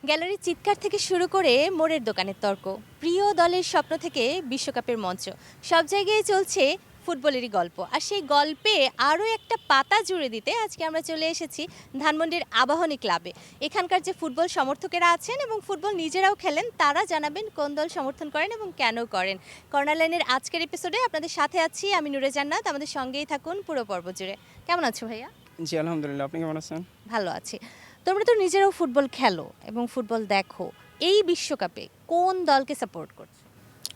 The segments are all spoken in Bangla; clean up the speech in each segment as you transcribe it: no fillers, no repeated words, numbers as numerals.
গ্যালারির চিৎকার থেকে শুরু করে মোড়ের দোকানের তর্ক, প্রিয় দলের স্বপ্ন থেকে বিশ্বকাপের মঞ্চ, সব জায়গায় চলছে ফুটবলেরই গল্প। আর সেই গল্পে আরও একটা পাতা জুড়ে দিতে আজকে আমরা চলে এসেছি ধানমন্ডির আবাহনী ক্লাবে। এখানকার যে ফুটবল সমর্থকেরা আছেন এবং ফুটবল নিজেরাও খেলেন, তারা জানাবেন কোন দল সমর্থন করেন এবং কেন করেন। কর্নার লাইনের আজকের এপিসোডে আপনাদের সাথে আছি আমি নূরে জান্নাত। আমাদের সঙ্গেই থাকুন পুরো পর্ব জুড়ে। কেমন আছো ভাইয়া? জি আলহামদুলিল্লাহ, আপনি কেমন আছেন? ভালো আছি। তোমরা তো নিজেরাও ফুটবল খেলো এবং ফুটবল দেখো, এই বিশ্বকাপে কোন দলকে সাপোর্ট করছো?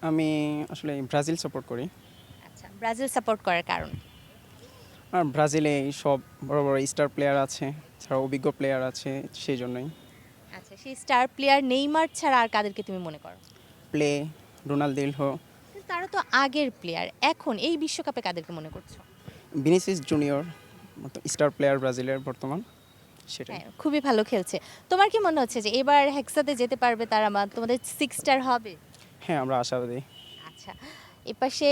আমি আসলে ব্রাজিল সাপোর্ট করি। আচ্ছা, ব্রাজিল সাপোর্ট করার কারণ? আর ব্রাজিলে সব বড় বড় স্টার প্লেয়ার আছে, ছাড়া অভিজ্ঞ প্লেয়ার আছে, সেই জন্যই। আচ্ছা, সেই স্টার প্লেয়ার নেইমার ছাড়া আর কাদেরকে তুমি মনে করো? প্লে রোনালদিনহো, কিন্তু তারা তো আগের প্লেয়ার, এখন এই বিশ্বকাপে কাদেরকে মনে করছো? ভিনিসিয়াস জুনিয়র স্টার প্লেয়ার ব্রাজিলের বর্তমান, সেটাই। হ্যাঁ, খুবই ভালো খেলছে। তোমার কি মনে হচ্ছে যে এবার হেক্সাতে যেতে পারবে তারা, বা তোমাদের 6 স্টার হবে? হ্যাঁ, আমরা আশাবাদী। আচ্ছা, এপাশে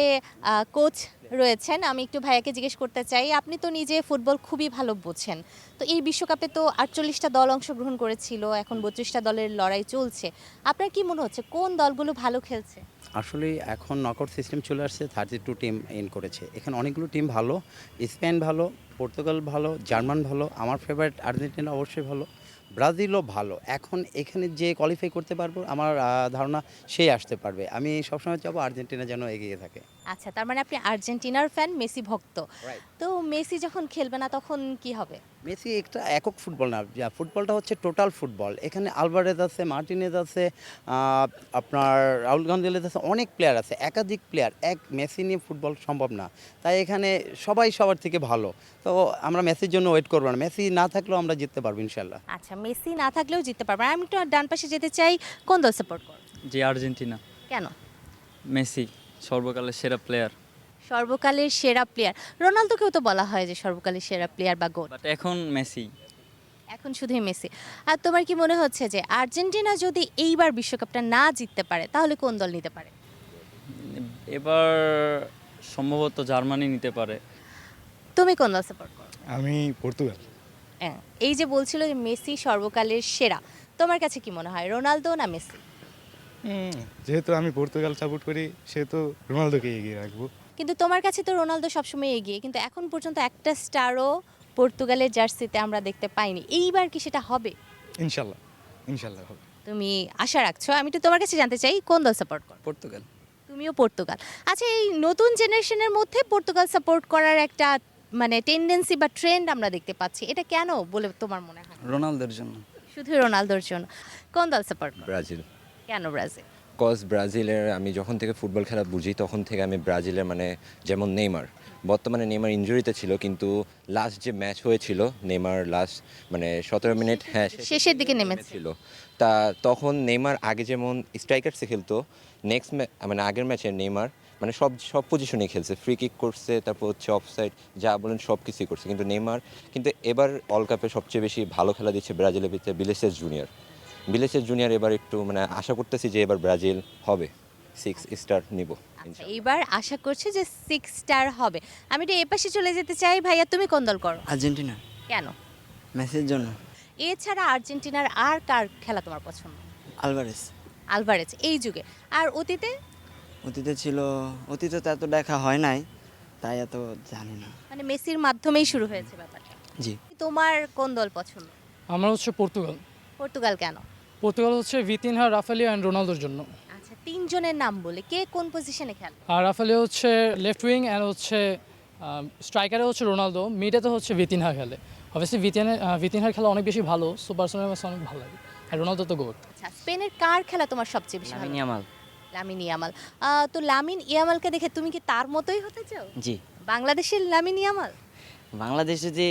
কোচ রয়েছেন, আমি একটু ভাইয়াকে জিজ্ঞেস করতে চাই, আপনি তো নিজে ফুটবল খুবই ভালো বোঝেন, তো এই বিশ্বকাপে তো 48টা দল অংশগ্রহণ করেছিল, এখন 32টা দলের লড়াই চলছে, আপনার কি মনে হচ্ছে কোন দলগুলো ভালো খেলছে? আসলে এখন নকআউট সিস্টেম চলে আসছে, 32 টিম এন্ড করেছে। এখানে অনেকগুলো টিম ভালো, স্পেন ভালো, পর্তুগাল ভালো, জার্মান ভালো, আমার ফেভারিট আর্জেন্টিনা অবশ্যই ভালো, ব্রাজিলও ভালো। এখন এখানে যে কোয়ালিফাই করতে পারবো আমার ধারণা সেই আসতে পারবে। আমি সবসময় চাবো আর্জেন্টিনা যেন এগিয়ে থাকে। আচ্ছা, তার মানে আপনি আর্জেন্টিনার ফ্যান, মেসি ভক্ত। রাইট। তো মেসি যখন খেলবে না তখন কি হবে? মেসি একটা একক ফুটবল না, ফুটবলটা হচ্ছে টোটাল ফুটবল। এখানে আলভারেজ আছে, মার্টিনেজ আছে, আপনার রাহুল গান্ধীলেজ আছে, অনেক প্লেয়ার আছে, একাধিক প্লেয়ার। এক মেসি নিয়ে ফুটবল সম্ভব না, তাই এখানে সবাই সবার থেকে ভালো। তো আমরা মেসির জন্য ওয়েট করবো না, মেসি না থাকলেও আমরা জিততে পারবো ইনশাল্লাহ। আচ্ছা, মেসি না থাকলেও জিততে পারবে। আমি একটু ডান পাশে যেতে চাই, কোন দল সাপোর্ট করো? জি আর্জেন্টিনা। কেন? মেসি সর্বকালের সেরা প্লেয়ার, সর্বকালের সেরা প্লেয়ার, রোনালদোকেও তো বলা হয় যে সর্বকালের সেরা প্লেয়ার বা গোল। বাট এখন মেসি। এখন শুধুই মেসি। আর তোমার কি মনে হচ্ছে যে আর্জেন্টিনা যদি এইবার বিশ্বকাপটা না জিততে পারে তাহলে কোন দল নিতে পারে? এবার সম্ভবত জার্মানি নিতে পারে। তুমি কোন দল সাপোর্ট করো? আমি পর্তুগাল। হ্যাঁ, এই যে বলছিল যে মেসি সর্বকালের সেরা, তোমার কাছে কি মনে হয় রোনালদো না মেসি? যেহেতু আমি পর্তুগাল সাপোর্ট করি সেহেতু রোনালদোকে এগিয়ে রাখবো। কিন্তু তোমার কাছে তো রোনালদো সবসময় এগিয়ে, কিন্তু এখন পর্যন্ত একটা স্টারও পর্তুগালের জার্সিতে আমরা দেখতে পাইনি, এইবার কি সেটা হবে? ইনশাল্লাহ, ইনশাল্লাহ হবে। তুমি আশা রাখছো? আমি তো তোমার কাছে জানতে চাই কোন দল সাপোর্ট করো? পর্তুগাল। তুমিও পর্তুগাল। আচ্ছা, এই নতুন জেনারেশনের মধ্যে পর্তুগাল সাপোর্ট করার একটা মানে টেন্ডেন্সি বা ট্রেন্ড আমরা দেখতে পাচ্ছি, এটা কেন বলে তোমার মনে হয়? রোনালদোর জন্য। শুধু রোনালদোর জন্য? কোন দল সাপোর্ট করো? ব্রাজিল। কেন ব্রাজিল? কজ ব্রাজিলের আমি যখন থেকে ফুটবল খেলা বুঝি তখন থেকে আমি ব্রাজিলের মানে যেমন নেইমার, বর্তমানে নেইমার ইনজুরিতে ছিল, কিন্তু লাস্ট যে ম্যাচ হয়েছিল নেইমার লাস্ট মানে 17 মিনিট, হ্যাঁ শেষের দিকে নেমেছিল। ছিল। তা তখন নেইমার আগে যেমন স্ট্রাইকার্সে খেলতো, নেক্সট মানে আগের ম্যাচে নেইমার মানে সব সব পজিশনে খেলছে, ফ্রি কিক করছে, তারপর হচ্ছে অফসাইড যা বলেন সব কিছুই করছে, কিন্তু নেইমার কিন্তু এবার ওয়ার্ল্ড কাপে সবচেয়ে বেশি ভালো খেলা দিচ্ছে ব্রাজিলের ভিতরে ভিনিসিয়াস জুনিয়র এবার একটু মানে আশা করতেছি যে এবার ব্রাজিল হবে 6 স্টার নিব। আচ্ছা, এইবার আশা করছি যে 6 স্টার হবে। আমি তো এপাশে চলে যেতে চাই, ভাইয়া তুমি কোন দল করো? আর্জেন্টিনা, কেন? মেসির জন্য। এছাড়া আর্জেন্টিনার আর কার খেলা তোমার পছন্দ? আলভারেজ। আলভারেজ এই যুগে। আর অতীতে? অতীতে তো এত দেখা হয় নাই, তাই এত জানি না। মানে মেসির মাধ্যমেই শুরু হয়েছে ব্যাপারটা। জি। তোমার কোন দল পছন্দ? আমার হচ্ছে পর্তুগাল। পর্তুগাল কেন? পর্তুগাল হচ্ছে ভিতিনহা, রাফালিয়া অ্যান্ড রোনালদোর জন্য। আচ্ছা, তিনজনের নাম বলে কে কোন পজিশনে খেলে? আর রাফালিয়া হচ্ছে লেফট উইং অ্যান্ড হচ্ছে স্ট্রাইকারে হচ্ছে রোনালদো, মিডেতে হচ্ছে ভিতিনহা খেলে। অবভিয়াসলি ভিতিনহার খেলা অনেক বেশি ভালো, সো পার্সোনালি আমার অনেক ভালো লাগে। আর রোনালদো তো গোট। আচ্ছা, স্পেনের কার খেলা তোমার সবচেয়ে বেশি ভালো? Lamine Yamal. Lamine Yamal. তো লামিন ইয়ামালকে দেখে তুমি কি তার মতোই হতে চাও? জি। বাংলাদেশের লামিন ইয়ামাল? বাংলাদেশ যদি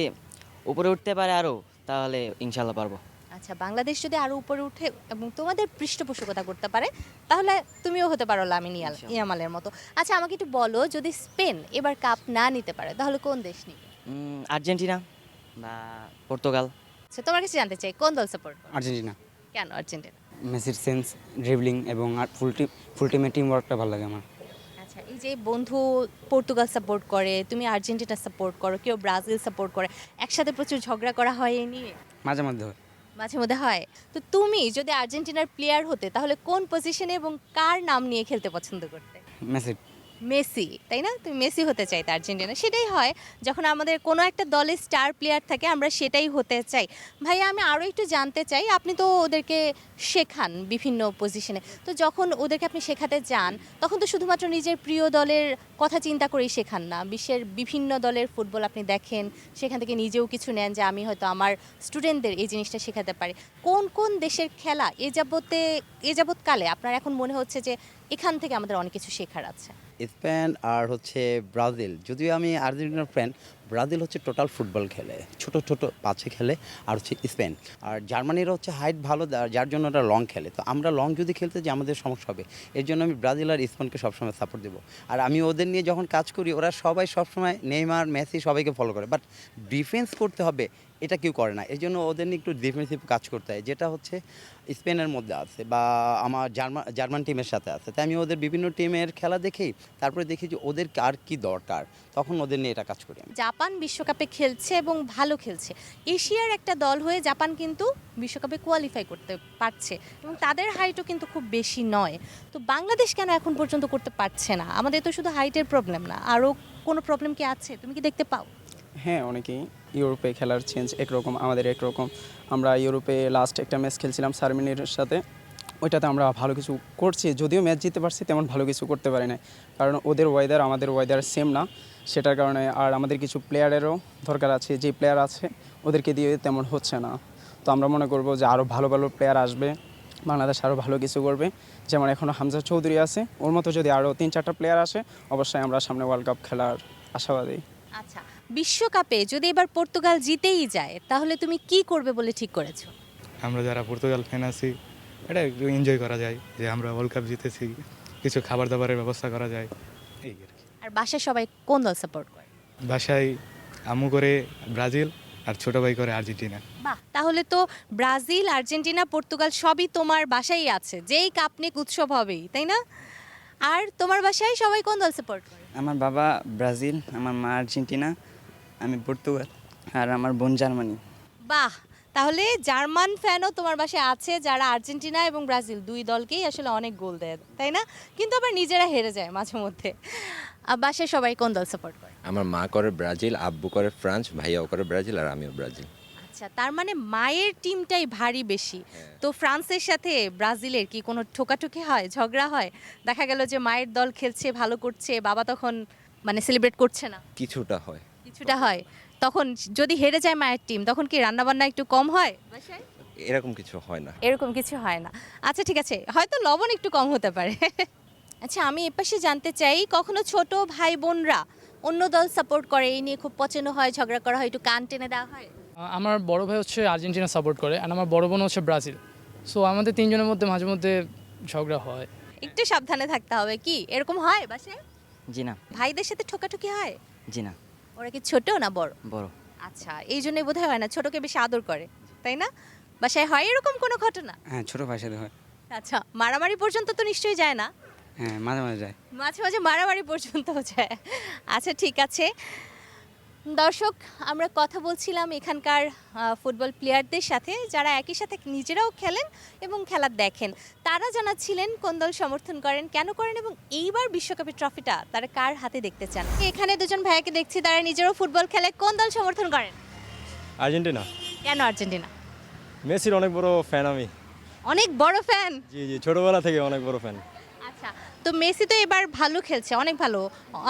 উপরে উঠতে পারে আরও, তাহলে ইনশাল্লাহ পারবো। আচ্ছা, বাংলাদেশ যদি আরো উপরে উঠে এবং তোমাদের পৃষ্ঠপোষকতা করতে পারে তাহলে তুমিও হতে পারো লামিন ইয়ামালের মতো। আচ্ছা, আমাকে একটু বলো, যদি স্পেন এবার কাপ না নিতে পারে তাহলে কোন দেশ নিবে? আর্জেন্টিনা বা পর্তুগাল। আচ্ছা, তোমার কাছে জানতে চাই কোন দল সাপোর্ট করো? আর্জেন্টিনা। কেন আর্জেন্টিনা? মেসির সেন্স, ড্রিবলিং এবং আর ফুল টিমের টিম ওয়ার্কটা ভালো লাগে আমার। আচ্ছা, এই যে বন্ধু পর্তুগাল সাপোর্ট করে, তুমি আর্জেন্টিনা সাপোর্ট করো, কেউ ব্রাজিল সাপোর্ট করে, একসাথে প্রচুর ঝগড়া করা হয় এই নিয়ে? মাঝে মধ্যে হয়। মাঝে মধ্যে হয়। তো তুমি যদি আর্জেন্টিনার প্লেয়ার হতে তাহলে কোন পজিশনে এবং কার নাম নিয়ে খেলতে পছন্দ করতে? মেসি। মেসি, তাই না? তুমি মেসি হতে চাইতে আর্জেন্টিনা। সেটাই হয় যখন আমাদের কোনো একটা দলে স্টার প্লেয়ার থাকে আমরা সেটাই হতে চাই। ভাইয়া আমি আরও একটু জানতে চাই, আপনি তো ওদেরকে শেখান বিভিন্ন পজিশনে, তো যখন ওদেরকে আপনি শেখাতে যান তখন তো শুধুমাত্র নিজের প্রিয় দলের কথা চিন্তা করেই শেখান না, বিশ্বের বিভিন্ন দলের ফুটবল আপনি দেখেন, সেখান থেকে নিজেও কিছু নেন যে আমি হয়তো আমার স্টুডেন্টদের এই জিনিসটা শেখাতে পারি। কোন কোন দেশের খেলা এ যাবৎকালে আপনার এখন মনে হচ্ছে যে এখান থেকে আমাদের অনেক কিছু শেখার আছে? স্পেন আর হচ্ছে ব্রাজিল। যদিও আমি আর্জেন্টিনার ফ্যান, ব্রাজিল হচ্ছে টোটাল ফুটবল খেলে, ছোট ছোট পাঁচে খেলে। আর হচ্ছে স্পেন আর জার্মানির হচ্ছে হাইট ভালো, যার জন্য ওরা লং খেলে। তো আমরা লং যদি খেলতে যাই আমাদের সমস্যা হবে, এর জন্য আমি ব্রাজিল আর স্পেনকে সবসময় সাপোর্ট দেবো। আর আমি ওদের নিয়ে যখন কাজ করি ওরা সবাই সবসময় নেইমার, মেসি সবাইকে ফলো করে, বাট ডিফেন্স করতে হবে এটা কেউ করে না। এর জন্য ওদের নিয়ে একটু ডিফেন্সিভ কাজ করতে হয়, যেটা হচ্ছে স্পেনের মধ্যে আছে বা আমার জার্মান টিমের সাথে আছে। তাই আমি ওদের বিভিন্ন টিমের খেলা দেখি, তারপরে দেখি যে ওদের আর কি দরকার, তখন ওদের নিয়ে এটা কাজ করি আমি। জাপান বিশ্বকাপে খেলছে এবং ভালো খেলছে। এশিয়ার একটা দল হয়ে জাপান কিন্তু বিশ্বকাপে কোয়ালিফাই করতে পারছে এবং তাদের হাইটও কিন্তু খুব বেশি নয়। তো বাংলাদেশ কেন এখন পর্যন্ত করতে পারছে না? আমাদের তো শুধু হাইটের প্রবলেম না, আরও কোনো প্রবলেম কি আছে? তুমি কি দেখতে পাও? হ্যাঁ, অনেকেই ইউরোপে খেলার চেঞ্জ একরকম, আমাদের একরকম। আমরা ইউরোপে লাস্ট একটা ম্যাচ খেলছিলাম সার্মিনির সাথে, ওইটাতে আমরা ভালো কিছু করছি, যদিও ম্যাচ জিততে পারছি তেমন ভালো কিছু করতে পারি না, কারণ ওদের ওয়েদার আমাদের ওয়েদার সেম না, সেটার কারণে। আর আমাদের কিছু প্লেয়ারেরও দরকার আছে, যে প্লেয়ার আছে ওদেরকে দিয়ে তেমন হচ্ছে না। তো আমরা মনে করব যে আরও ভালো ভালো প্লেয়ার আসবে, বাংলাদেশ আরও ভালো কিছু করবে। যেমন এখনও হামজা চৌধুরী আছে, ওর মতো যদি আরও 3-4টা প্লেয়ার আসে অবশ্যই আমরা সামনে ওয়ার্ল্ড কাপ খেলার আশাবাদী। আচ্ছা, বিশ্বকাপে যদি এবার পর্তুগাল জিতেই যায় তাহলে তুমি কি করবে বলে ঠিক করেছো? আমরা যারা পর্তুগাল ফ্যান আছি এটা একটু এনজয় করা যায় যে আমরা ওয়ার্ল্ড কাপ জিতেছি, কিছু খাবার দাবারের ব্যবস্থা করা যায় এই আর কি। আর বাসায় সবাই কোন দল সাপোর্ট করে? বাসায় আম্মু করে ব্রাজিল আর ছোট ভাই করে আর্জেন্টিনা। বাহ, তাহলে তো ব্রাজিল, আর্জেন্টিনা, পর্তুগাল সবই তোমার বাসায় আছে, যেই কাপ নিক উৎসব হবেই, তাই না? আর তোমার বাসায় সবাই কোন দল সাপোর্ট করে? আমার বাবা ব্রাজিল, আমার মা আর্জেন্টিনা, আমি পর্তুগাল আর আমার বোন জার্মানি। বাহ, তাহলে জার্মান ফ্যানও তোমার বাসায় আছে, যারা আর্জেন্টিনা এবং ব্রাজিল দুই দলকেই আসলে অনেক গোল দেয়, তাই না? কিন্তু আবার নিজেরা হেরে যায় মাঝে মধ্যে। আর বাসায় সবাই কোন দল সাপোর্ট করে? আমার মা করে ব্রাজিল, আব্বু করে ফ্রান্স, ভাইয়াও করে ব্রাজিল আর আমিও ব্রাজিল। আচ্ছা, তার মানে মায়ের টিমটাই ভারী বেশি। তো ফ্রান্সের সাথে ব্রাজিলের কি কোনো ঠোকাঠুকি হয়, ঝগড়া হয়? দেখা গেল যে মায়ের দল খেলছে, ভালো করছে, বাবা তখন মানে সেলিব্রেট করছে না, কিছুটা হয়। কিছুটা হয়। তখন যদি হেরে যায় মায়ের টিম তখন কি রান্নাবান্না একটু কম হয় বাসায়? এরকম কিছু হয় না। এরকম কিছু হয় না। আচ্ছা ঠিক আছে, হয়তো লবণ একটু কম হতে পারে। আচ্ছা, আমি এপাশে জানতে চাই, কখনো ছোট ভাই বোনরা অন্য দল সাপোর্ট করে, এই নিয়ে খুব পচানো হয়, ঝগড়া করা হয়, একটু কান টেনে দেওয়া হয়? আমার বড় ভাই হচ্ছে আর্জেন্টিনা সাপোর্ট করে আর আমার বড় বোন হচ্ছে ব্রাজিল। সো আমাদের তিনজনের মধ্যে মাঝে মধ্যে ঝগড়া হয়। একটু সাবধানে থাকতে হবে। কি এরকম হয় বাসায়? জি না। ভাইদের সাথে ঠোকাঠুকি হয়? জি না। ওরা কি ছোট না বড়? বড়। আচ্ছা, এই জন্যই বোধহয় হয় না, ছোটকে বেশি আদর করে, তাই না? বাসায় হয় এরকম কোনো ঘটনা? হ্যাঁ, ছোট ভাইয়ের সাথে হয়। আচ্ছা, মারামারি পর্যন্ত তো নিশ্চয়ই যায় না? হ্যাঁ, মাঝে মাঝে যায়। মাঝে মাঝে মারামারি পর্যন্ত যায়। আচ্ছা ঠিক আছে দর্শক, আমরা কথা বলছিলাম এখানকার ফুটবল প্লেয়ারদের সাথে, যারা একই সাথে নিজেরাও খেলেন এবং খেলা দেখেন। তারা জানাচ্ছিলেন কোন দল সমর্থন করেন, কেন করেন এবং এইবার বিশ্বকাপের ট্রফিটা তারা কার হাতে দেখতে চান। এখানে দুজন ভাইয়াকে দেখছি, তারা নিজেরাও ফুটবল খেলে। কোন দল সমর্থন করেন? আর্জেন্টিনা। কেন আর্জেন্টিনা? মেসির অনেক বড় ফ্যান আমি। অনেক বড় ফ্যান? জি জি, ছোটবেলা থেকে অনেক বড় ফ্যান। আচ্ছা, তো মেসি তো এবার ভালো খেলছে, অনেক ভালো,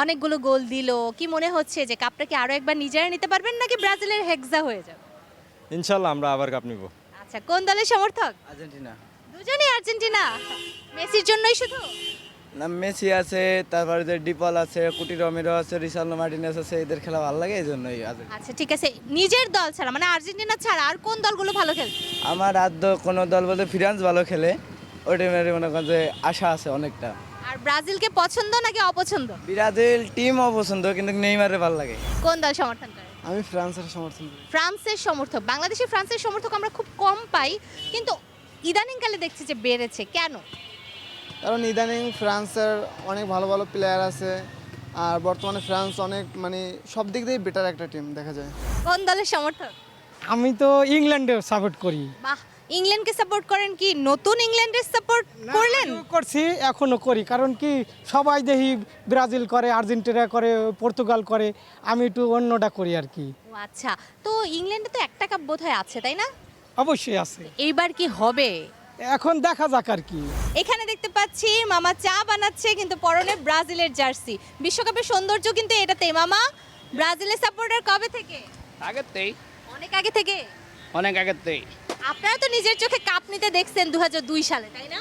অনেকগুলো গোল দিল। কি মনে হচ্ছে যে কাপটা কি আরো একবার নিজেরা নিতে পারবেন নাকি ব্রাজিলের হেক্সা হয়ে যাবে? ইনশাল্লাহ আমরা আবার কাপ নিব। আচ্ছা, কোন দলের সমর্থক? আর্জেন্টিনা। দুজনেই আর্জেন্টিনা? মেসির জন্যই শুধু? না, মেসি আছে, তারপরে যে ডিপল আছে, কুটি রমিরো আছে, রিসার্ডো মার্টিনেজ আছে, এদের খেলা ভালো লাগে এই জন্যই। আচ্ছা ঠিক আছে, নিজের দল ছাড়া মানে আর্জেন্টিনা ছাড়া আর কোন দলগুলো ভালো খেলছে? আমার আদ্য কোনো দল বলতে ফ্রান্স ভালো খেলে, ওই টিমের মনে করেন যে আশা আছে অনেকটা। আর ব্রাজিলকে পছন্দ নাকি অপছন্দ? ব্রাজিল টিম অপছন্দ, কিন্তু নেইমারের ভালো লাগে। কোন দল সমর্থন করে? আমি ফ্রান্সের সমর্থন করি। ফ্রান্সের সমর্থক। বাংলাদেশে ফ্রান্সের সমর্থক আমরা খুব কম পাই, কিন্তু ইদানিংকালে দেখছি যে বেড়েছে। কেন? কারণ ইদানিং ফ্রান্সের অনেক ভালো ভালো প্লেয়ার আছে, আর বর্তমানে ফ্রান্স অনেক মানে সব দিক দিয়েই বেটার একটা টিম দেখা যায়। কোন দলের সমর্থক? আমি তো ইংল্যান্ডে সাপোর্ট করি। বাহ, ইংল্যান্ডকে সাপোর্ট করেন? কি নতুন ইংল্যান্ডের সাপোর্ট করলেন? করছি, এখনো করি, কারণ কি সবাই দেখি ব্রাজিল করে, আর্জেন্টিনা করে, পর্তুগাল করে, আমি একটু অন্যটা করি আর কি। ও আচ্ছা, তো ইংল্যান্ডে তো একটা কাপ বোধহয় আছে তাই না? অবশ্যই আছে, এইবার কি হবে? এখন দেখা যাক আর কি। এখানে দেখতে পাচ্ছি মামা চা বানাচ্ছে, কিন্তু পরনে ব্রাজিলের জার্সি। বিশ্বকাপের সৌন্দর্য কিন্তু এটাতেই। মামা, ব্রাজিলের সাপোর্টার কবে থেকে? আগেতেই, অনেক আগে থেকে। অনেক আগেতেই। আপনারা তো নিজের চোখে কাপ নিতে দেখছেন 2002 সালে, তাই না?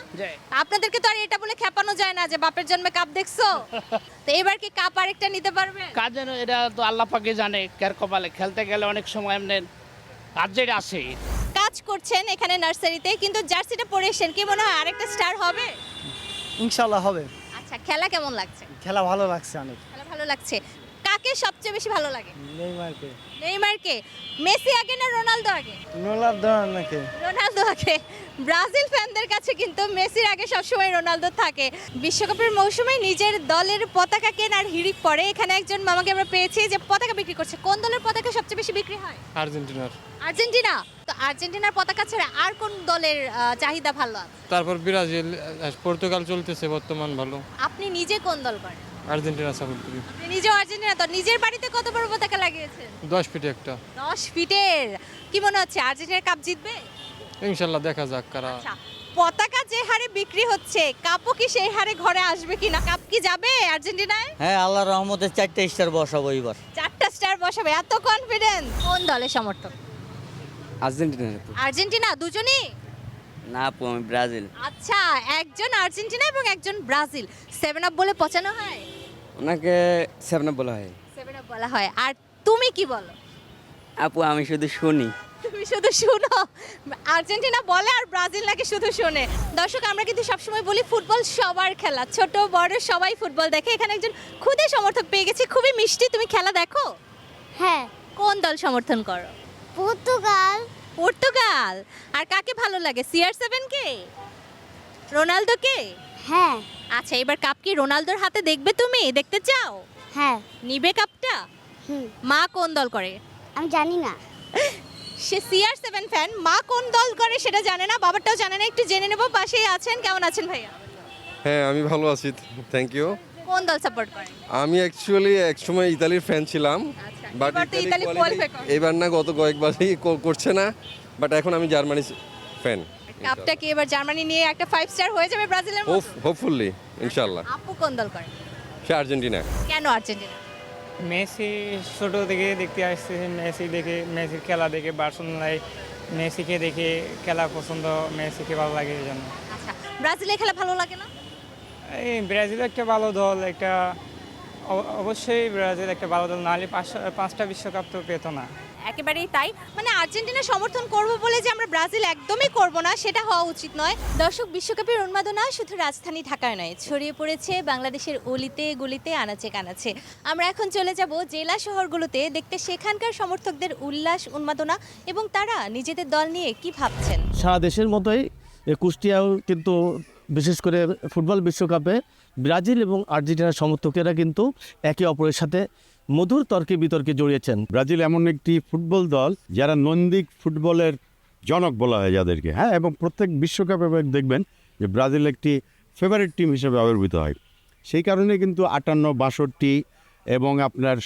আপনাদেরকে তো আর এটা বলে খেপানো যায় না যে বাপের জন্মে কাপ দেখছো। তো এবার কি কাপ আরেকটা নিতে পারবে? কাজ যেন এটা তো আল্লাহ পাকে জানে, কার কপালে। খেলতে গেলে অনেক সময় এমনি কাজের আসে। কাজ করছেন এখানে নার্সারিতে, কিন্তু জার্সিটা পরে এসেছেন, কি মনে হয় আরেকটা স্টার হবে? ইনশাল্লাহ হবে। আচ্ছা, খেলা কেমন লাগছে? খেলা ভালো লাগছে অনেক। খেলা ভালো লাগছে। কাকে সবচেয়ে বেশি ভালো লাগে? নেইমারকে। নেইমারকে? মেসি আগে না রোনালদো আগে? রোনালদো নাকি? রোনালদো আগে। ব্রাজিল ফ্যানদের কাছে কিন্তু মেসির আগে সবসময় রোনালদো থাকে। বিশ্বকাপের মৌসুমে নিজের দলের পতাকা কেনার হিড়িক পড়ে। এখানে একজন মামাকে আমরা পেয়েছি যে পতাকা বিক্রি করছে। কোন দলের পতাকা সবচেয়ে বেশি বিক্রি হয়? আর্জেন্টিনার, আর্জেন্টিনা। তো আর্জেন্টিনার পতাকা ছাড়া আর কোন দলের চাহিদা ভালো আছে? তারপর ব্রাজিল, পর্তুগাল চলতেছে বর্তমান ভালো। আপনি নিজে কোন দল করেন? আর্জেন্টিনা সাপোর্ট করি। আপনি নিজেও আর্জেন্টিনা। তো নিজের বাড়িতে কত বড় পতাকা লাগিয়েছেন? 10 ফিটে একটা। 10 ফিটের। কি মনে হচ্ছে আর্জেন্টিনা কাপ জিতবে? ইনশাল্লাহ, দেখা যাক কারা। আচ্ছা, পতাকা যে হারে বিক্রি হচ্ছে, কাপও কি সেই হারে ঘরে আসবে কিনা? কাপ কি যাবে আর্জেন্টিনায়? হ্যাঁ, আল্লাহর রহমতে 4টা স্টার বসাবো এবার। 4টা স্টার বসাবে, এত কনফিডেন্স? কোন দলের সমর্থক? আর্জেন্টিনা। আর্জেন্টিনা দুজনই? না আপু, আমি ব্রাজিল। আচ্ছা, একজন আর্জেন্টিনা এবং একজন ব্রাজিল। 7 আপ বলে পচানো হয়? ওনাকে 7 বলা হয়। 7 আপ বলা হয়। আর তুমি কি বলো? আপু আমি শুধু শুনি। তুমি শুধু শুনো? আর্জেন্টিনা বলে আর ব্রাজিল নাকি শুধু শোনে। দর্শক, আমরা কিন্তু সবসময় বলি ফুটবল সবার খেলা, ছোট বড় সবাই ফুটবল দেখে। এখানে একজন খুদে সমর্থক পেয়ে গেছি, খুবই মিষ্টি। তুমি খেলা দেখো? হ্যাঁ। কোন দল সমর্থন করো? পর্তুগাল। পর্তুগাল। আর কাকে ভালো লাগে? CR7 কে? রোনালদো কে? হ্যাঁ। আচ্ছা, এবার কাপ কি রোনালদোর হাতে দেখবে? তুমি দেখতে চাও? হ্যাঁ। নিবে কাপটা? মা কোন দল করে? আমি জানি না। সে CR7 ফ্যান, মা কোন দল করে সেটা জানে না, বাবারটাও জানে না। একটু জেনে নেব। পাশেই আছেন, কেমন আছেন ভাইয়া? হ্যাঁ, আমি ভালো আছি, থ্যাংক ইউ। কোন দল সাপোর্ট করেন? আমি অ্যাকচুয়ালি একসময় ইতালির ফ্যান ছিলাম, আচ্ছা, বাট এবার তো ইতালি কোয়ালিফাই করে। এবার না, গত কয়েকবারই করছে না, বাট এখন আমি জার্মানি ফ্যান। কাপটা কি এবার জার্মানি নিয়ে একটা 5 স্টার হয়ে যাবে ব্রাজিলের মতো? হোপফুলি, ইনশাল্লাহ। আপু কোন দল করেন? সে আর্জেন্টিনা। কেন আর্জেন্টিনা? মেসি ছোট থেকে দেখতে আসছে, মেসি দেখে, মেসির খেলা দেখে, বার্সেলোনায় মেসিকে দেখে খেলা পছন্দ, মেসিকে ভালো লাগে এই জন্য। আচ্ছা, ব্রাজিলের খেলা ভালো লাগে না? এই ব্রাজিল একটা ভালো দল, একটা অবশ্যই ব্রাজিল একটা ভালো দল, নাহলে 5টা বিশ্বকাপ তো পেত না। একেবারেই তাই। মানে আর্জেন্টিনা সমর্থন করব বলে যে আমরা ব্রাজিল একদমই করব না, সেটা হওয়া উচিত নয়। দর্শক, বিশ্বকাপের উন্মাদনা শুধু রাজধানী ঢাকায় নয়, ছড়িয়ে পড়েছে বাংলাদেশের অলিতে গলিতে, আনাচে কানাচে। আমরা এখন চলে যাব জেলা শহরগুলোতে, দেখতে সেখানকার সমর্থকদের উল্লাস উন্মাদনা এবং তারা নিজেদের দল নিয়ে কি ভাবছেন। সারা দেশের মতোই কুষ্টিয়াও কিন্তু বিশেষ করে ফুটবল বিশ্বকাপে ব্রাজিল এবং আর্জেন্টিনার সমর্থকেরা কিন্তু একে অপরের সাথে মধুর তর্কে বিতর্কে জড়িয়েছেন। ব্রাজিল এমন একটি ফুটবল দল যারা নৈন্দিক ফুটবলের জনক বলা হয় যাদেরকে, হ্যাঁ, এবং প্রত্যেক বিশ্বকাপে দেখবেন যে ব্রাজিল একটি ফেভারিট টিম হিসেবে আবির্ভূত হয়। সেই কারণে কিন্তু 58, 62 এবং আপনার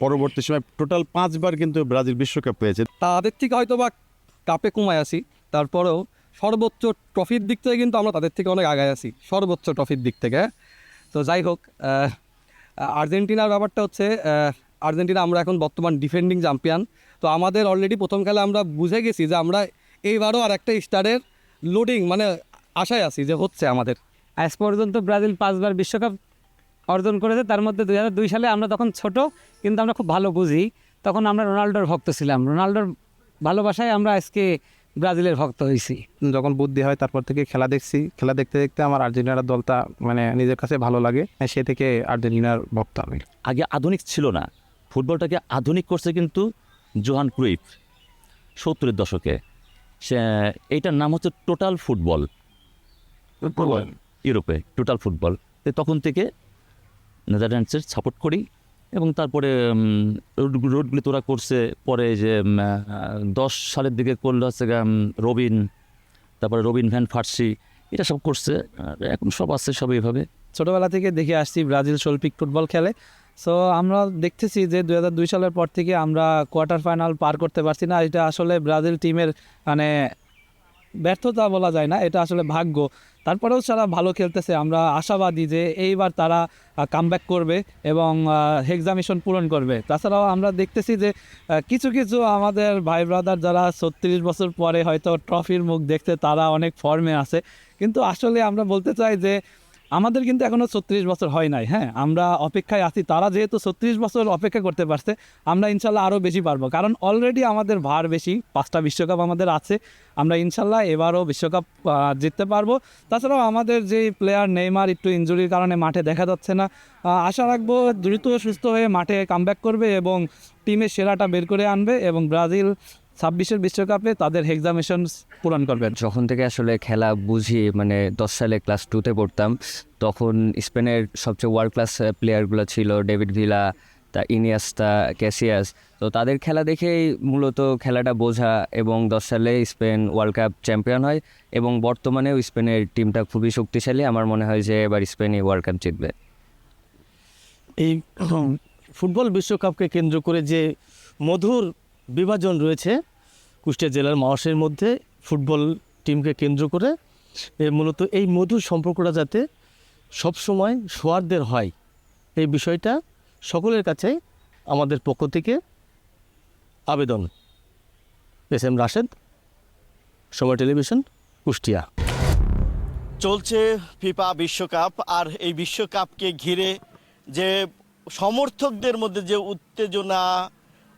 পরবর্তী সময় টোটাল 5 বার কিন্তু ব্রাজিল বিশ্বকাপ পেয়েছে। তাদের থেকে হয়তো বা কাপে কমায় আসি, তারপরেও সর্বোচ্চ ট্রফির দিক থেকে কিন্তু আমরা তাদের থেকে অনেক আগায় আছি, সর্বোচ্চ ট্রফির দিক থেকে। তো যাই হোক, আর্জেন্টিনার ব্যাপারটা হচ্ছে, আর্জেন্টিনা আমরা এখন বর্তমান ডিফেন্ডিং চ্যাম্পিয়ন। তো আমাদের অলরেডি প্রথম খেলা আমরা বুঝে গেছি যে আমরা এইবারও আর একটা স্টারের লোডিং মানে আশায় আছি যে হচ্ছে আমাদের। আজ পর্যন্ত ব্রাজিল 5 বার বিশ্বকাপ অর্জন করেছে, তার মধ্যে 2002 সালে আমরা তখন ছোট, কিন্তু আমরা খুব ভালো বুঝি, তখন আমরা রোনাল্ডোর ভক্ত ছিলাম। রোনাল্ডোর ভালোবাসায় আমরা আজকে ব্রাজিলের ভক্ত হয়েছি। যখন বুদ্ধি হয় তারপর থেকে খেলা দেখছি, খেলা দেখতে দেখতে আমার আর্জেন্টিনার দলটা মানে নিজের কাছে ভালো লাগে, সে থেকে আর্জেন্টিনার ভক্ত আমি। আগে আধুনিক ছিল না, ফুটবলটাকে আধুনিক করছে কিন্তু জোহান ক্রুইফ 70-এর দশকে। এইটার নাম হচ্ছে টোটাল ফুটবল, ইউরোপে টোটাল ফুটবল। তখন থেকে নেদারল্যান্ডসের সাপোর্ট করি এবং তারপরে রোডগুলি তোরা করছে পরে যে 10 সালের দিকে করলো হচ্ছে রবিন, তারপরে রবিন ভ্যান ফার্সি, এটা সব করছে। আর এখন সব আছে সব এইভাবে। ছোটোবেলা থেকে দেখে আসছি ব্রাজিল শৈল্পিক ফুটবল খেলে। সো আমরা দেখতেছি যে 2002 সালের পর থেকে আমরা কোয়ার্টার ফাইনাল পার করতে পারছি না। এটা আসলে ব্রাজিল টিমের মানে ব্যর্থতা বলা যায় না, এটা আসলে ভাগ্য। তারপরেও তারা ভালো খেলতেছে, আমরা আশাবাদী যে এইবার তারা কামব্যাক করবে এবং এক্সামিশন পূরণ করবে। তাছাড়াও আমরা দেখতেছি যে কিছু কিছু আমাদের ভাই ব্রাদার যারা 36 বছর পরে হয়তো ট্রফির মুখ দেখতে তারা অনেক ফর্মে আছে, কিন্তু আসলে আমরা বলতে চাই যে আমাদের কিন্তু এখনও 36 বছর হয় নাই। হ্যাঁ, আমরা অপেক্ষায় আছি। তারা যেহেতু 36 বছর অপেক্ষা করতে পারছে, আমরা ইনশাল্লাহ আরও বেশি পারবো, কারণ অলরেডি আমাদের ভার বেশি। 5টা বিশ্বকাপ আমাদের আছে, আমরা ইনশাল্লাহ এবারও বিশ্বকাপ জিততে পারবো। তাছাড়াও আমাদের যে প্লেয়ার নেইমার একটু ইনজুরির কারণে মাঠে দেখা যাচ্ছে না, আশা রাখবো দ্রুত সুস্থ হয়ে মাঠে কামব্যাক করবে এবং টিমের সেরাটা বের করে আনবে এবং ব্রাজিল 26-এর বিশ্বকাপে তাদের এক্সামিশন পূরণ করবেন। যখন থেকে আসলে খেলা বুঝি, মানে 10 সালে ক্লাস 2-তে পড়তাম, তখন স্পেনের সবচেয়ে ওয়ার্ল্ড ক্লাস প্লেয়ারগুলো ছিল ডেভিড ভিলা, ইনিয়েস্তা, ক্যাসিয়াস। তো তাদের খেলা দেখেই মূলত খেলাটা বোঝা এবং 10 সালে স্পেন ওয়ার্ল্ড কাপ চ্যাম্পিয়ন হয় এবং বর্তমানেও স্পেনের টিমটা খুবই শক্তিশালী। আমার মনে হয় যে এবার স্পেনই ওয়ার্ল্ড কাপ জিতবে। এই ফুটবল বিশ্বকাপকে কেন্দ্র করে যে মধুর বিভাজন রয়েছে কুষ্টিয়া জেলার মানুষের মধ্যে ফুটবল টিমকে কেন্দ্র করে, মূলত এই মধুর সম্পর্কটা যাতে সবসময় সৌহার্দ্যের হয়, এই বিষয়টা সকলের কাছে আমাদের পক্ষ থেকে আবেদন। SM রাশেদ, সময় টেলিভিশন, কুষ্টিয়া। চলছে ফিফা বিশ্বকাপ, আর এই বিশ্বকাপকে ঘিরে যে সমর্থকদের মধ্যে যে উত্তেজনা,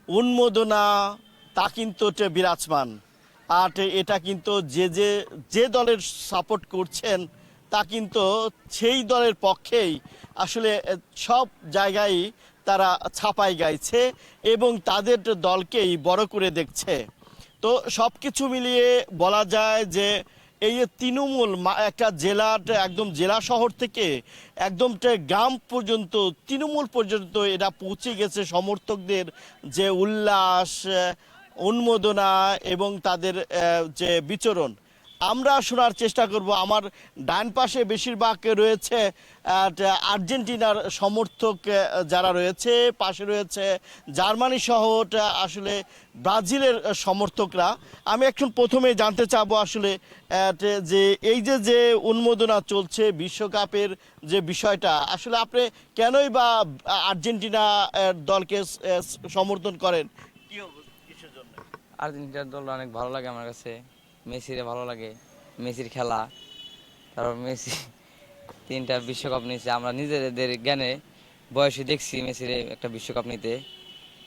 উন্মাদনা, তা কিন্তু বিরাজমান। আর এটা কিন্তু যে দলের সাপোর্ট করছেন তা কিন্তু সেই দলের পক্ষেই আসলে সব জায়গায় তারা ছাপাই গাইছে এবং তাদের দলকেই বড় করে দেখছে। তো সব কিছু মিলিয়ে বলা যায় যে এই যে তৃণমূল একটা জেলার একদম জেলা শহর থেকে একদম গ্রাম পর্যন্ত তৃণমূল পর্যন্ত এটা পৌঁছে গেছে সমর্থকদের যে উল্লাস, উন্মাদনা এবং তাদের যে বিচরণ। আমরা শোনার চেষ্টা করব। আমার ডান পাশে বেশিরভাগ রয়েছে আর্জেন্টিনার সমর্থক যারা রয়েছে, পাশে রয়েছে জার্মানি সহ আসলে ব্রাজিলের সমর্থকরা। আমি এখন প্রথমে জানতে চাবো আসলে যে এই যে উন্মাদনা চলছে বিশ্বকাপের যে বিষয়টা, আসলে আপনি কেনই বা আর্জেন্টিনা দলকে সমর্থন করেন? কিসের জন্য? আর্জেন্টিনার দল অনেক ভালো লাগে আমার কাছে, মেসিরে ভালো লাগে, মেসির খেলা। তারপর মেসি 3টা বিশ্বকাপ নিয়েছে, আমরা নিজেদের জ্ঞানে বয়সে দেখছি মেসিরে একটা বিশ্বকাপ নিতে,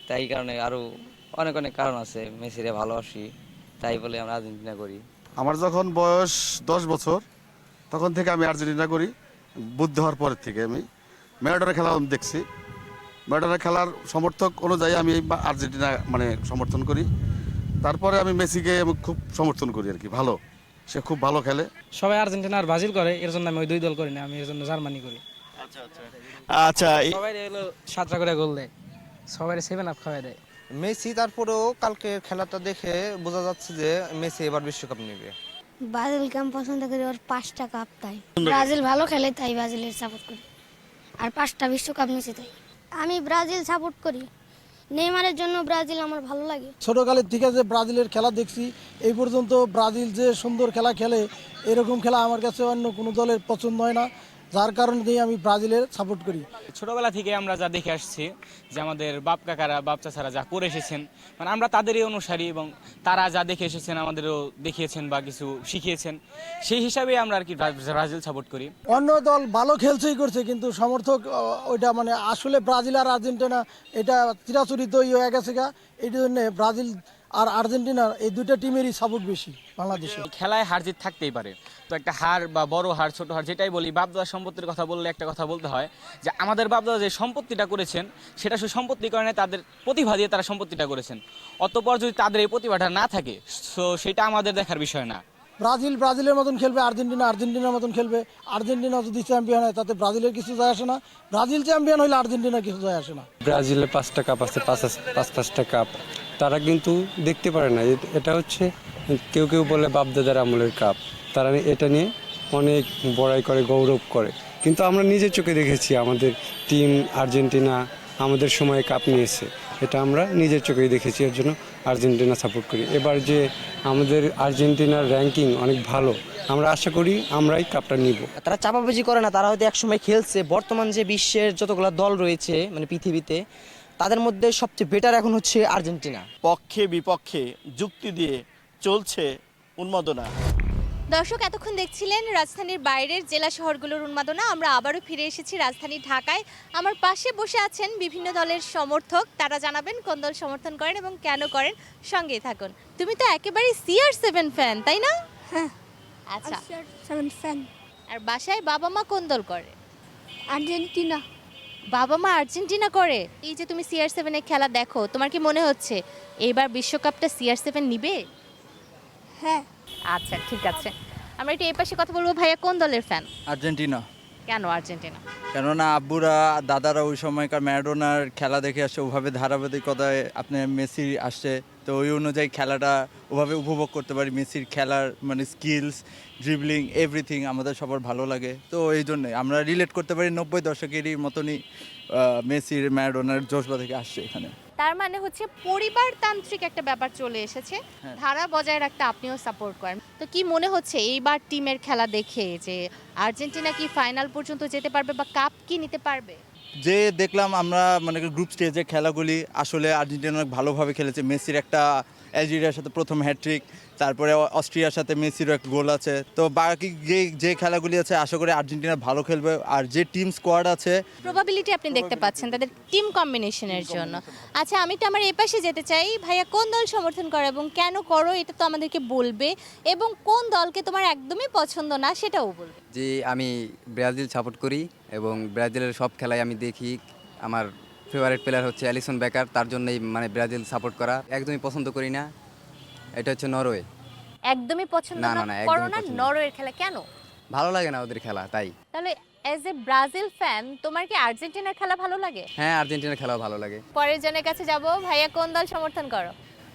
তাই কারণে আরও অনেক কারণ আছে মেসিরে ভালোবাসি, তাই বলে আমরা আর্জেন্টিনা করি। আমার যখন বয়স 10 বছর তখন থেকে আমি আর্জেন্টিনা করি। বুদ্ধি হওয়ার পরের থেকে আমি ম্যারাডোনার খেলা দেখছি, ম্যারাডোনার খেলার সমর্থক অনুযায়ী আমি আর্জেন্টিনা মানে সমর্থন করি। তারপরে আমি মেসিকে আমি খুব সমর্থন করি আর কি, ভালো, সে খুব ভালো খেলে। সবাই আর্জেন্টিনা আর ব্রাজিল করে, এর জন্য আমি ওই 2 দল করি না, আমি এর জন্য জার্মানি করি। আচ্ছা, সবাই হলো 7টা করে গোল দেয়, সবাই 7 আপ খাওয়াই দেয়। মেসি, তারপরেও কালকে খেলাটা দেখে বোঝা যাচ্ছে যে মেসি এবার বিশ্বকাপ নেবে। ব্রাজিলকে আমি পছন্দ করি, ওর 5টা কাপ, তাই ব্রাজিল ভালো খেলে তাই ব্রাজিলের সাপোর্ট করি, আর 5টা বিশ্বকাপ নিয়েছে তাই আমি ব্রাজিল সাপোর্ট করি। নেইমারের জন্য ব্রাজিল আমার ভালো লাগে। ছোটকালের থেকে যে ব্রাজিলের খেলা দেখছি এই পর্যন্ত, ব্রাজিল যে সুন্দর খেলা খেলে এরকম খেলা আমার কাছে অন্য কোনো দলের পছন্দ হয় না, যার কারণে আমি ব্রাজিলের সাপোর্ট করি। ছোটবেলা থেকে আমরা যা দেখে আসছি যে আমাদের বাপ কাকারা, বাপ চাচারা যা করে এসেছেন, মানে আমরা তাদেরই অনুসারী এবং তারা যা দেখে এসেছেন আমাদেরও দেখিয়েছেন বা কিছু শিখিয়েছেন, সেই হিসাবে আমরা আর কি ব্রাজিল সাপোর্ট করি। অন্য দল ভালো খেলছেই করছে, কিন্তু সমর্থক ওইটা মানে আসলে ব্রাজিল আর আর্জেন্টিনা এটা চিরাচরিত হয়ে গেছে গা, এই জন্য ব্রাজিল আর আর্জেন্টিনার এই 2টা টিমেরই সাপোর্ট বেশি বাংলাদেশে। খেলায় হার জিত থাকতেই পারে, তো একটা হার বা বড় হার ছোট হার যেটাই বলি, বাপদাদার সম্পত্তির কথা বললে একটা কথা বলতে হয় যে আমাদের বাপদাদা যে সম্পত্তিটা করেছেন সেটা শুধু সম্পত্তি কারণে তাদের প্রতিভা দিয়ে তারা সম্পত্তিটা করেছেন। অতঃপর যদি তাদের এই প্রতিভাটা না থাকে, তো সেটা আমাদের দেখার বিষয় না। ব্রাজিলের মতন খেলবে, আর্জেন্টিনার মতন খেলবে। আর্জেন্টিনা যদি চ্যাম্পিয়ন হয় তাতে ব্রাজিলের কিছু যায় আসে না, ব্রাজিল চ্যাম্পিয়ন হলে আর্জেন্টিনার কিছু যায় আসে না। ব্রাজিলের 5টা কাপ আছে, পাঁচটা কাপ তারা কিন্তু দেখতে পারে না। এটা হচ্ছে কেউ কেউ বলে বাপদাদার আমলের কাপ, তারা এটা নিয়ে অনেক বড়াই করে, গৌরব করে। কিন্তু আমরা নিজের চোখে দেখেছি আমাদের টিম আর্জেন্টিনা আমাদের সময়ে কাপ নিয়েছে, এটা আমরা নিজের চোখেই দেখেছি। এর জন্য আর্জেন্টিনা সাপোর্ট করি। এবার যে আমাদের আর্জেন্টিনার র্যাঙ্কিং অনেক ভালো, আমরা আশা করি আমরাই কাপটা নিব। তারা চাপাবাজি করে না, তারা হয়তো একসময় খেলছে। বর্তমান যে বিশ্বের যতগুলো দল রয়েছে মানে পৃথিবীতে, তাদের মধ্যে সবচেয়ে বেটার এখন হচ্ছে আর্জেন্টিনা। পক্ষে বিপক্ষে যুক্তি দিয়ে চলছে উন্মাদনা। দর্শক, এতক্ষণ দেখছিলেন রাজধানীর বাইরের জেলা শহরগুলোর উন্মাদনা। আমরা আবারও ফিরে এসেছি রাজধানী ঢাকায়। আমার পাশে বসে আছেন বিভিন্ন দলের সমর্থক, তারা জানাবেন কোন দল সমর্থন করেন এবং কেন করেন। সঙ্গেই থাকুন। তুমি তো একেবারেই CR7 ফ্যান, তাই না? হ্যাঁ। আচ্ছা, CR7 ফ্যান। আর বাসায় বাবা মা কোন দল করে? আর্জেন্টিনা। বাবা মা আর্জেন্টিনা করে। এই যে তুমি CR7 এর খেলা দেখো, তোমার কি মনে হচ্ছে এইবার বিশ্বকাপটা CR7 নিবে? হ্যাঁ। আচ্ছা, ঠিক আছে। আমরা একটু এই পাশে কথা বলবো। ভাইয়া কোন দলের ফ্যান? আর্জেন্টিনা। কেন আর্জেন্টিনা? কেননা আব্বুরা দাদারা ওই সময়কার ম্যারাডোনার খেলা দেখে আসছে, ওভাবে ধারাবাহিকতায় আপনার মেসি আসছে, তো ওই অনুযায়ী খেলাটা ওভাবে উপভোগ করতে পারি। মেসির খেলার মানে স্কিলস, ড্রিবলিং, এভরিথিং আমাদের সবার ভালো লাগে। তো এই জন্যে আমরা রিলেট করতে পারি 90 দশকেরই মতনই মেসির ম্যারাডোনার জোশবা থেকে আসছে এখানে। তার মানে হচ্ছে পরিবারতান্ত্রিক একটা ব্যাপার চলে এসেছে, ধারা বজায় রাখতে আপনিও সাপোর্ট করেন। তো কি মনে হচ্ছে এইবার টিমের খেলা দেখে যে আর্জেন্টিনা কি ফাইনাল পর্যন্ত যেতে পারবে বা কাপ কি নিতে পারবে? যে দেখলাম আমরা মানে গ্রুপ স্টেজের খেলাগুলি, আসলে আর্জেন্টিনা অনেক ভালোভাবে খেলেছে। মেসির একটা আলজেরিয়ার সাথে প্রথম হ্যাট্রিক, তারপরে অস্ট্রিয়ার সাথে মেসিরও একটা গোল আছে। তো বাকি যে খেলাগুলি আছে আশা করি আর্জেন্টিনা ভালো খেলবে। আর যে টিম স্কোয়াড আছে, প্রবাবিলিটি আপনি দেখতে পাচ্ছেন তাদের টিম কম্বিনেশনের জন্য। আচ্ছা, আমি তো আমার এই পাশে যেতে চাই। ভাইয়া কোন দল সমর্থন করো এবং কেন করো এটা তো আমাদেরকে বলবে, এবং কোন দলকে তোমার একদমই পছন্দ না সেটাও বলবে। জি, আমি ব্রাজিল সাপোর্ট করি এবং ব্রাজিলের সব খেলাই আমি দেখি। আমার ফেভারিট প্লেয়ার হচ্ছে অ্যালিসন বেকার, তার জন্যই মানে ব্রাজিল সাপোর্ট করা। একদমই পছন্দ করি না, এটা হচ্ছে নরওয়ে। একদমই পছন্দ না, না? না, করো একদমই না? পছন্দ না। নরওয়ের খেলা কেন ভালো লাগে না ওদের খেলা, তাই। তাহলে অ্যাজ এ ব্রাজিল ফ্যান তোমার কি আর্জেন্টিনার খেলা ভালো লাগে? হ্যাঁ, আর্জেন্টিনার খেলাও ভালো লাগে। পরের জনের কাছে যাব। ভাইয়া কোন দল সমর্থন করো?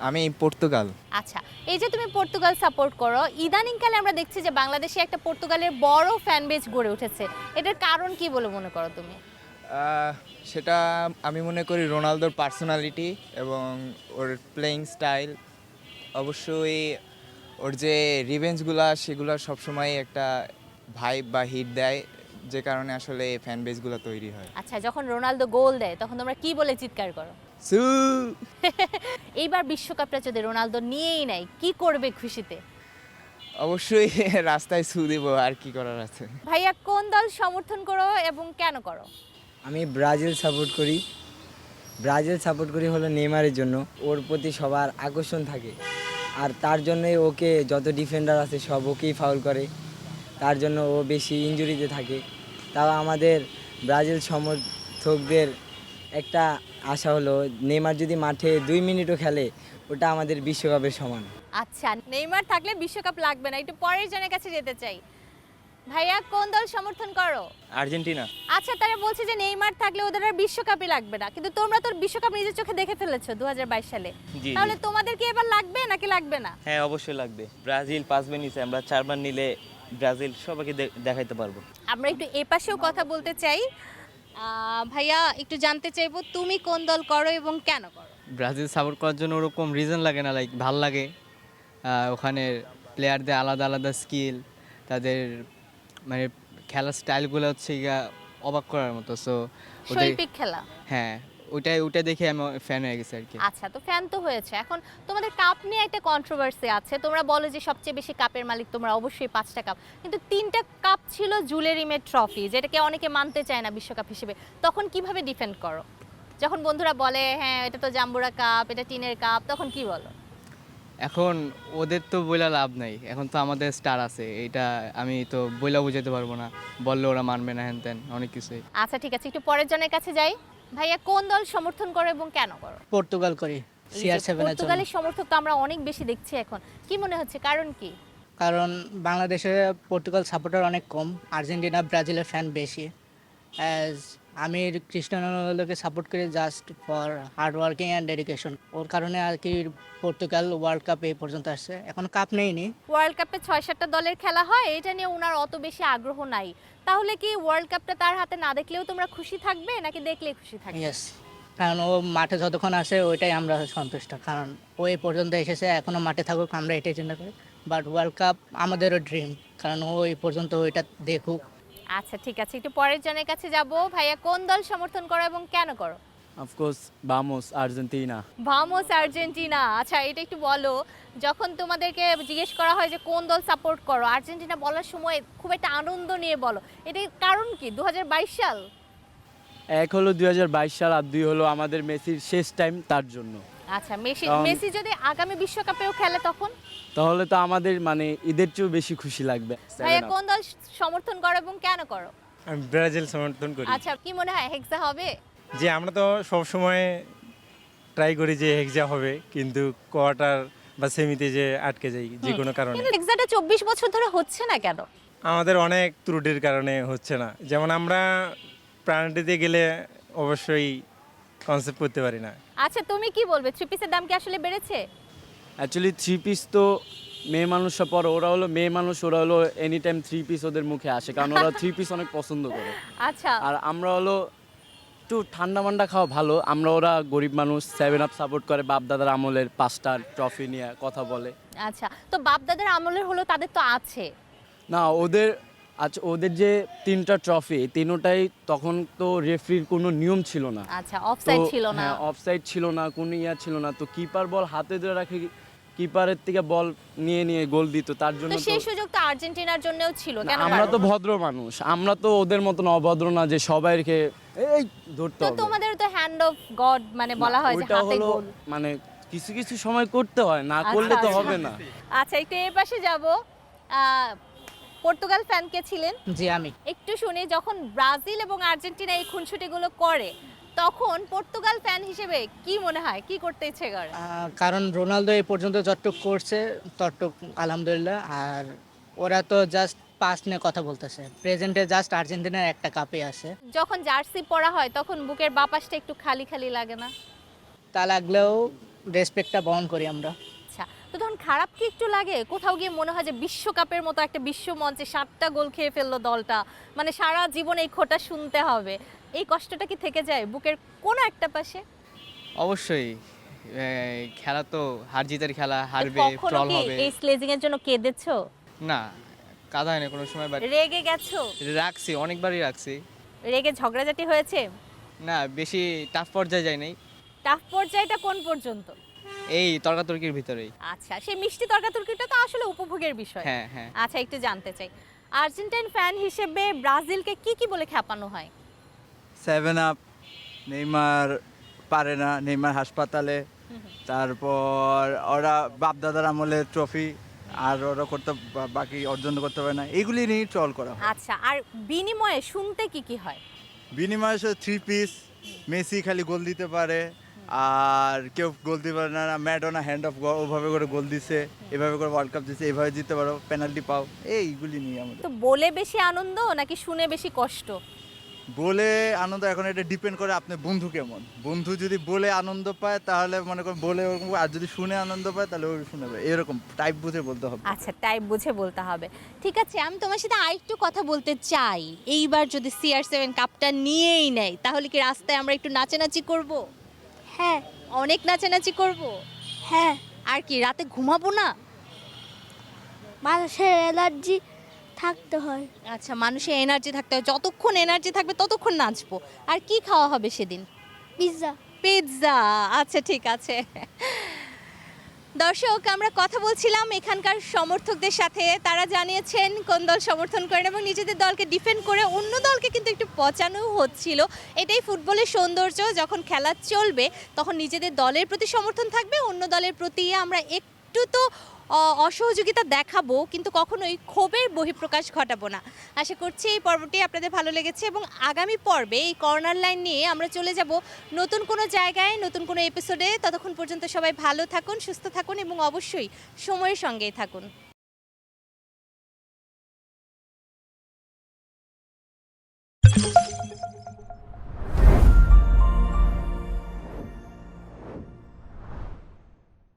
আমি পর্তুগাল। আচ্ছা, এই যে তুমি পর্তুগাল সাপোর্ট করো, ইদানিংকালে আমরা দেখছি যে বাংলাদেশে একটা পর্তুগালের বড় ফ্যান বেজ গড়ে উঠেছে, এটার কারণ কি বলে মনে করো তুমি? সেটা আমি মনে করি রোনালদোর পার্সোনালিটি এবং ওর প্লেয়িং স্টাইল। অবশ্যই ওর যে রিভেঞ্জগুলা সেগুলো সবসময় একটা ভাইব বা হিট দেয়, যে কারণে আসলে ফ্যান বেসগুলো তৈরি হয়। আচ্ছা, যখন রোনালদো গোল দেয় তখন তোমরা কি বলে চিৎকার করো? এইবার বিশ্বকাপটা যদি রোনালদো নিয়েই নেয় কি করবে খুশিতে? অবশ্যই রাস্তায় ছু দিব, আর কি করার আছে। ভাইয়া কোন দল সমর্থন করো এবং কেন করো? আমি ব্রাজিল সাপোর্ট করি। ব্রাজিল সাপোর্ট করি হলো নেইমারের জন্য, ওর প্রতি সবার আকর্ষণ থাকে, আর তার জন্যই ওকে যত ডিফেন্ডার আছে সব ওকেই ফাউল করে, তার জন্য ও বেশি ইনজুরিতে থাকে। তাও আমাদের ব্রাজিল সমর্থকদের একটা আশা হলো নেইমার যদি মাঠে 2 মিনিটও খেলে ওটা আমাদের বিশ্বকাপের সমান। আচ্ছা, নেইমার থাকলে বিশ্বকাপ লাগবে না। একটু পরের জনের কাছে যেতে চাই। ভাইয়া কোন দল সমর্থন করো? আর্জেন্টিনা। আচ্ছা, তারা বলছে যে নেইমার থাকলে ওদের আর বিশ্বকাপই লাগবে না, কিন্তু তোমরা তো বিশ্বকাপ নিজের চোখে দেখে ফেলেছো 2022 সালে। জি। তাহলে তোমাদের কি এবার লাগবে নাকি লাগবে না? হ্যাঁ, অবশ্যই লাগবে। ব্রাজিল 5 বার নিছে, আমরা 4 বার নিলে ব্রাজিল সবাইকে দেখাইতে পারবো। আমরা একটু এ পাশেও কথা বলতে চাই। ভাইয়া একটু জানতে চাইবো তুমি কোন দল করো এবং কেন করো? ব্রাজিল সাপোর্ট করার জন্য ওরকম রিজন লাগে না, লাইক ভাল লাগে। ওখানে প্লেয়ারদের আলাদা আলাদা স্কিল, তাদের মানে খেলার স্টাইলগুলো হচ্ছে অবাক করার মতো। সো শৈল্পিক খেলা। হ্যাঁ, ওইটা দেখে আমি ফ্যান হয়ে গেছি আর কি। আচ্ছা, তো ফ্যান তো হয়েছে, এখন তোমাদের কাপ নিয়ে একটা কন্ট্রোভার্সি আছে। তোমরা বলো যে সবচেয়ে বেশি কাপের মালিক তোমরা, অবশ্যই 5টা কাপ, কিন্তু 3টা কাপ ছিল জুলেরিমের ট্রফি, যেটাকে অনেকে মানতে চায় না বিশ্বকাপ হিসেবে। তখন কিভাবে ডিফেন্ড করো যখন বন্ধুরা বলে হ্যাঁ এটা তো জাম্বুরা কাপ, এটা টিনের কাপ, তখন কি বলো? এখন ওদের তো বইলা লাভ নাই, এখন তো আমাদের স্টার আছে, এটা আমি তো বইলা বুঝাতে পারবো না, বললে ওরা মানবে না, হ্যান ত্যান অনেক কিছুই। আচ্ছা, ঠিক আছে, একটু পরের জনের কাছে যাই। ভাইয়া কোন দল সমর্থন করো এবং কেন করো? পর্তুগাল করি। CR7 এর জন্য। পর্তুগালের সমর্থক তো আমরা অনেক বেশি দেখছি এখন, কি মনে হচ্ছে কারণ কি? কারণ বাংলাদেশে পর্তুগাল সাপোর্টার অনেক কম, আর্জেন্টিনা ব্রাজিলের ফ্যান বেশি। অ্যাজ আমি ক্রিস্টিয়ানো রোনালদোকে সাপোর্ট করি just for hard working and dedication. ওর কারণে আর কি পর্তুগাল ওয়ার্ল্ড কাপ এই পর্যন্ত আসছে, এখন কাপ নেয়নি। ওয়ার্ল্ড কাপে 6-7টা দলের খেলা হয়, এটা নিয়ে ওনার অত বেশি আগ্রহ নাই। তাহলে কি ওয়ার্ল্ড কাপটা তার হাতে না দেখলেও তোমরা খুশি থাকবে নাকি দেখলেই খুশি থাকবে? ইয়েস, কারণ ও মাঠে যতক্ষণ আসে ওইটাই আমরা সন্তুষ্ট, কারণ ও এই পর্যন্ত এসেছে, এখনও মাঠে থাকুক আমরা এটাই চিন্তা করি। বাট ওয়ার্ল্ড কাপ আমাদেরও ড্রিম, কারণ ও এই পর্যন্ত ওইটা দেখুক। আচ্ছা ঠিক আছে, একটু পরের জনের কাছে যাব। ভাইয়া, কোন দল সমর্থন করো এবং কেন করো? অফকোর্স ভামোস আর্জেন্টিনা। ভামোস আর্জেন্টিনা। আচ্ছা, এটা একটু বলো, যখন তোমাদেরকে জিজ্ঞেস করা হয় যে কোন দল সাপোর্ট করো, আর্জেন্টিনা বলার সময় খুব একটা আনন্দ নিয়ে বলো, এটার কারণ কি? 2022 সাল? এক হলো 2022 সাল, আর দুই হলো আমাদের মেসির শেষ টাইম, তার জন্য। আচ্ছা, মেসি যদি আগামী বিশ্বকাপেও খেলে তখন? তাহলে তো আমাদের মানে ঈদের চেয়েও বেশি খুশি লাগবে। ভাইয়া, কোন দল সমর্থন করো এবং কেন করো? আমি ব্রাজিল সমর্থন করি। আচ্ছা, কি মনে হয় হেক্সা হবে? যে আমরা তো সব সময় ট্রাই করি যে হেক্সা হবে, কিন্তু কোয়ার্টার বা সেমিতে যে আটকে যাই যে কোনো কারণে। কিন্তু হেক্সাটা 24 বছর ধরে হচ্ছে না কেন? আমাদের অনেক ত্রুটির কারণে হচ্ছে না। যেমন আমরা প্রাণটিতে গেলে অবশ্যই কনসেপ্ট করতে পারি না। আচ্ছা, তুমি কি বলবে, থ্রি পিসের দাম কি আসলে বেড়েছে? অ্যাকচুয়ালি থ্রি পিস তো মেয়ে মানুষরা পরে, ওরা হলো মেয়ে মানুষ, ওরা হলো এনি টাইম থ্রি পিস ওদের মুখে আসে, কারণ ওরা থ্রি পিস অনেক পছন্দ করে। আচ্ছা, আর আমরা হলো একটু ঠান্ডা মান্ডা খাওয়া ভালো। আমরা ওরা গরিব মানুষ, 7 আপ সাপোর্ট করে, বাপ দাদার আমলের 5টা ট্রফি নিয়ে কথা বলে। আচ্ছা, তো বাপ দাদার আমলের হলো, তাদের তো আছে না ওদের। আচ্ছা, ওদের যে 3টা ট্রফি, তিনোটাই তখন তো রেফারির কোনো নিয়ম ছিল না। আচ্ছা, অফসাইড ছিল না। হ্যাঁ, অফসাইড ছিল না, কোনো ইয়া ছিল না। তো কিপার বল হাতে ধরে রাখে, কিপারের থেকে বল নিয়ে নিয়ে গোল দিত, তার জন্য তো সেই সুযোগ তো আর্জেন্টিনার জন্যও ছিল। কেন? আমরা তো ভদ্র মানুষ, আমরা তো ওদের মতন অভদ্র না যে সবাইকে এই ধরতে তো হবে। তোমাদের তো হ্যান্ড অফ গড মানে বলা হয় যে ওইটা হাতে হলো গোল। মানে কিছু কিছু সময় করতে হয়, না করলে তো হবে না। আচ্ছা, একটু এই পাশে যাব। পর্তুগাল ফ্যান কে ছিলেন? জি, আমি। একটু শুনি, যখন ব্রাজিল এবং আর্জেন্টিনা এই খুনসুটিগুলো করে, তখন পর্তুগাল ফ্যান হিসেবে কি মনে হয়, কি করতে ইচ্ছে করে? কারণ রোনালদো এই পর্যন্ত যতটুক করছে ততটুক আলহামদুলিল্লাহ, আর ওরা তো জাস্ট পাস্ট নিয়ে কথা বলতেছে, প্রেজেন্টে জাস্ট আর্জেন্টিনার একটা কাপই আছে। যখন জার্সি পরা হয় তখন বুকের বাপাসটা একটু খালি খালি লাগে না? তা লাগলেও রেসপেক্টটা বহন করি আমরা। আচ্ছা, তো তখন খারাপ কি একটু লাগে? কোথাও গিয়ে মনে হয় যে বিশ্বকাপের মতো একটা বিশ্ব মঞ্চে 7টা গোল খেয়ে ফেললো দলটা, মানে সারা জীবন এই খোটা শুনতে হবে, এই কষ্টটা কি থেকে যায় বুকের কোনো একটা পাশে? অবশ্যই, খেলা তো হার জিতের খেলা, হারবে, কখনো ট্রল কি হবে। এই স্লেজিং এর জন্য কেঁদেছো? না, কাঁদা হয়নি কোনো সময়, বাট রেগে গেছো? রাখছি, অনেকবারই রাখছি। রেগে ঝগড়াঝাটি হয়েছে? না, বেশি টাফ পর্যায়ে যাই নাই। টাফ পর্যায়টা কোন পর্যন্ত? এই তর্কাতর্কির ভিতরেই। আচ্ছা, সেই মিষ্টি তর্কাতর্কিটা তো আসলে উপভোগের বিষয়। হ্যাঁ হ্যাঁ। আচ্ছা, একটু জানতে চাই, আর্জেন্টাইন ফ্যান হিসেবে ব্রাজিলকে কি কি বলে খেপানো হয়? 7 আপ, নেইমার পারে না, নেইমার হাসপাতালে, তারপর ওরা বাপ দাদার আমলে ট্রফি আর ওরা করতে বাকি অর্জন করতে পারে না, এইগুলি নিয়ে ট্রল করা হয়। আচ্ছা, আর বিনিময়ে শুনতে কি কি হয়? বিনিময়ে 3 পিস, মেসি খালি গোল দিতে পারে আর কেউ গোল দিতে পারে না, ম্যাডোনা হ্যান্ড অফ ওভাবে করে গোল দিছে, এভাবে করে ওয়ার্ল্ড কাপ দিছে, এইভাবে জিততে পারো, পেনাল্টি পাও, এইগুলি নিয়ে আমাদের। তো বলে বেশি আনন্দ নাকি শুনে বেশি কষ্ট? বলে আনন্দ, এখন এটা ডিপেন্ড করে আপনার বন্ধু কেমন। বন্ধু যদি বলে আনন্দ পায় তাহলে মনে করেন বলে ওরকম, আর যদি শুনে আনন্দ পায় তাহলে ওই শুনে পায়, এরকম টাইপ বুঝে বলতে হবে। আচ্ছা, টাইপ বুঝে বলতে হবে। ঠিক আছে, আমি তোমার সাথে আরেকটু কথা বলতে চাই। এইবার যদি CR7 কাপটা নিয়েই নেয় তাহলে কি রাস্তায় আমরা একটু নাচানাচি করব? হ্যাঁ। অনেক নাচানাচি করব? হ্যাঁ। আর কি রাতে ঘুমাবো না? মানুষের এনার্জি থাকতে হয়। আচ্ছা, মানুষের এনার্জি থাকতে হয়, যতক্ষণ এনার্জি থাকবে ততক্ষণ নাচবো। আর কি খাওয়া হবে সেদিন? পিৎজা। পিৎজা। আচ্ছা, ঠিক আছে। দর্শক, আমরা কথা বলছিলাম এখানকার সমর্থকদের সাথে, তারা জানিয়েছেন কোন দল সমর্থন করেন এবং নিজেদের দলকে ডিফেন্ড করে অন্য দলকে কিন্তু একটু পচানো হচ্ছিল। এটাই ফুটবলের সৌন্দর্য, যখন খেলা চলবে তখন নিজেদের দলের প্রতি সমর্থন থাকবে, অন্য দলের প্রতি আমরা একটু তো অসহযোগিতা দেখাবো, কিন্তু কখনোই ক্ষোভের বহিঃপ্রকাশ ঘটাবো না। আশা করছি এই পর্বটি আপনাদের ভালো লেগেছে এবং আগামী পর্বে এই কর্নার লাইন নিয়ে আমরা চলে যাব নতুন কোনো জায়গায়, নতুন কোনো এপিসোডে। ততক্ষণ পর্যন্ত সবাই ভালো থাকুন, সুস্থ থাকুন এবং অবশ্যই সময়ের সঙ্গেই থাকুন।